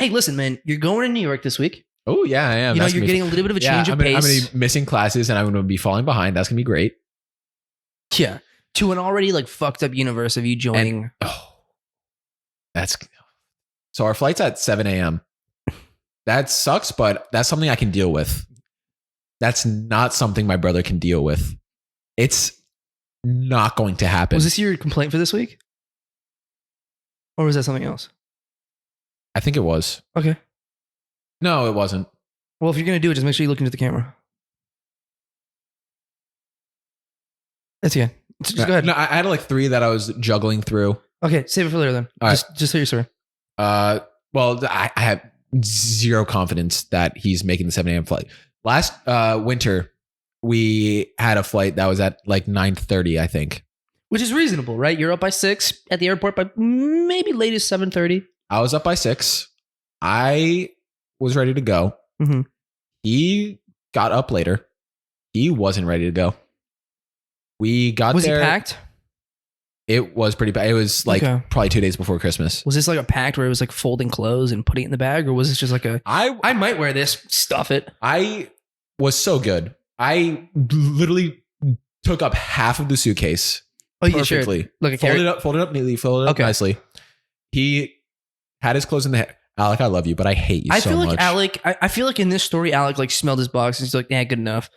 Hey, listen, man, you're going to New York this week. Oh yeah, I am. You know, you're getting a little bit of a change of pace. I'm going to be missing classes and I'm going to be falling behind. That's going to be great. Yeah. To an already like fucked up universe of you joining. So our flight's at 7 a.m. That sucks, but that's something I can deal with. That's not something my brother can deal with. It's not going to happen. Was this your complaint for this week? Or was that something else? I think it was. Okay. No, it wasn't. Well, if you're going to do it, just make sure you look into the camera. That's good. Just go ahead. No, I had like 3 that I was juggling through. Okay, save it for later then. All just say your story. Well, I have zero confidence that he's making the 7 a.m. flight. Last winter, we had a flight that was at like 9:30, I think. Which is reasonable, right? You're up by 6 at the airport by maybe latest 7:30. I was up by 6. I was ready to go. Mm-hmm. He got up later. He wasn't ready to go. We got was there. Was he packed? It was pretty bad. It was like probably 2 days before Christmas. Was this like a pact where it was like folding clothes and putting it in the bag? Or was this just like I might wear this, stuff it? I was so good. I literally took up half of the suitcase. Oh, you sure? Like a folded up neatly, folded up nicely. He had his clothes in the Alec, I love you, but I hate you so much. I feel like in this story, Alec like smelled his box and he's like, yeah, good enough.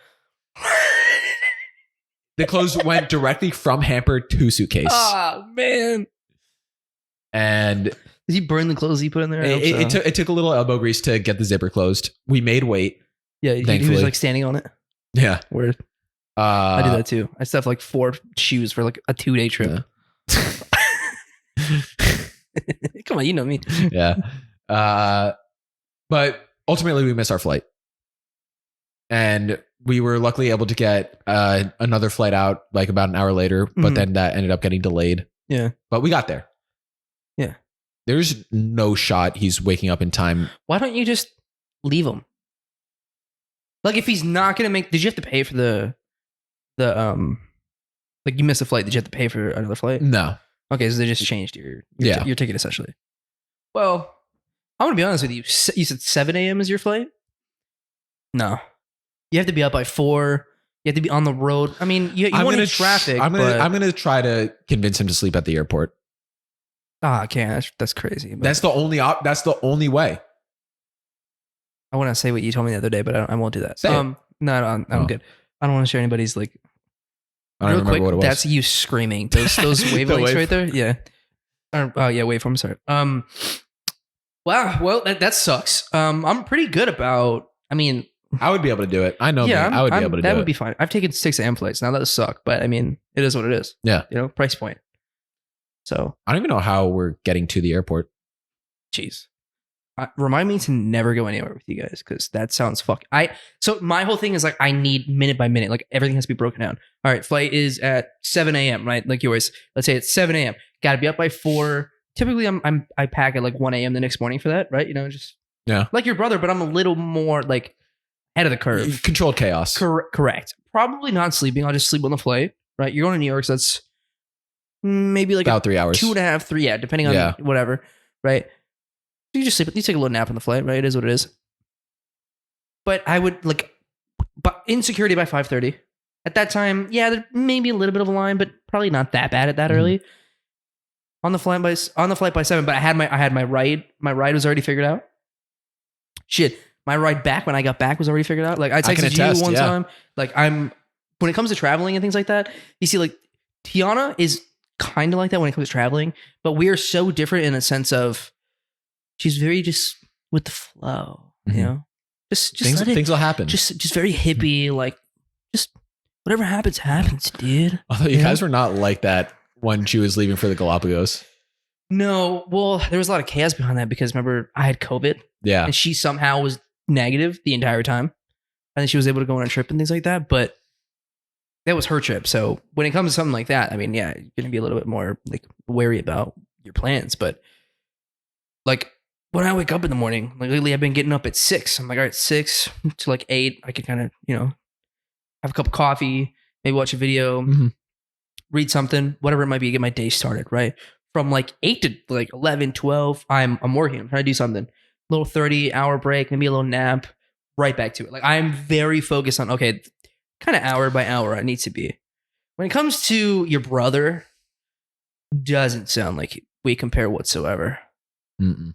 The clothes went directly from hamper to suitcase. Oh, man. And did he burn the clothes he put in there? It took a little elbow grease to get the zipper closed. We made weight. Yeah, he was like standing on it. Yeah. Weird. I do that too. I still have like 4 shoes for like a 2-day trip. Yeah. Come on, you know me. Yeah. But ultimately we missed our flight. And we were luckily able to get another flight out like about an hour later, but then that ended up getting delayed. Yeah. But we got there. Yeah. There's no shot he's waking up in time. Why don't you just leave him? Like if he's not going to make, did you have to pay for the like you missed a flight. Did you have to pay for another flight? No. Okay. So they just changed your ticket essentially. Well, I'm going to be honest with you. You said 7 a.m. is your flight? No. You have to be up by 4. You have to be on the road. I mean, you want to traffic. I'm gonna try to convince him to sleep at the airport. I can't. That's crazy. That's the only way. I want to say what you told me the other day, but I won't do that. Say it. No, I'm good. I don't want to share anybody's like. I don't remember what it was. That's you screaming. Those wavelengths right there. Yeah. Waveform. Sorry. Wow. Well, that sucks. I'm pretty good about. I mean. I would be able to do it. I know. Yeah, I would be able to do it. That would be fine. I've taken 6 a.m. flights. Now that does suck, but I mean, it is what it is. Yeah. You know, price point. So I don't even know how we're getting to the airport. Jeez. Remind me to never go anywhere with you guys because that sounds So my whole thing is like I need minute by minute. Like everything has to be broken down. All right, flight is at 7 a.m. Right, like yours. Let's say it's 7 a.m. Got to be up by 4. Typically, I pack at like 1 a.m. the next morning for that. Right, you know, just like your brother, but I'm a little more like. Ahead of the curve. Controlled chaos. Correct. Probably not sleeping. I'll just sleep on the flight, right? You're going to New York, so that's maybe like about 3 hours. 2.5, 3, depending on whatever, right? You just sleep. You take a little nap on the flight, right? It is what it is. But I would but insecurity by 5:30. At that time, there may be a little bit of a line, but probably not that bad at that early. On the flight by 7, but I had my ride. My ride was already figured out. Shit. My ride back when I got back was already figured out. Like I texted you one time. Like when it comes to traveling and things like that, you see like Tiana is kind of like that when it comes to traveling, but we are so different in a sense of she's very just with the flow, you know, just things will happen. Just very hippie, like just whatever happens, dude. Although you guys were not like that when she was leaving for the Galapagos. No, well, there was a lot of chaos behind that because remember I had COVID. Yeah. And she somehow was negative the entire time. And then she was able to go on a trip and things like that. But that was her trip. So when it comes to something like that, I mean, you're going to be a little bit more like wary about your plans. But like when I wake up in the morning, like lately I've been getting up at 6. I'm like, all right, 6 to like 8. I can kind of, have a cup of coffee, maybe watch a video, read something, whatever it might be, get my day started, right? From like 8 to like 11, 12, I'm working. I'm trying to do something. little 30-hour break, maybe a little nap, right back to it. Like I'm very focused on, okay, kind of hour by hour I need to be. When it comes to your brother, doesn't sound like we compare whatsoever. Mm-mm.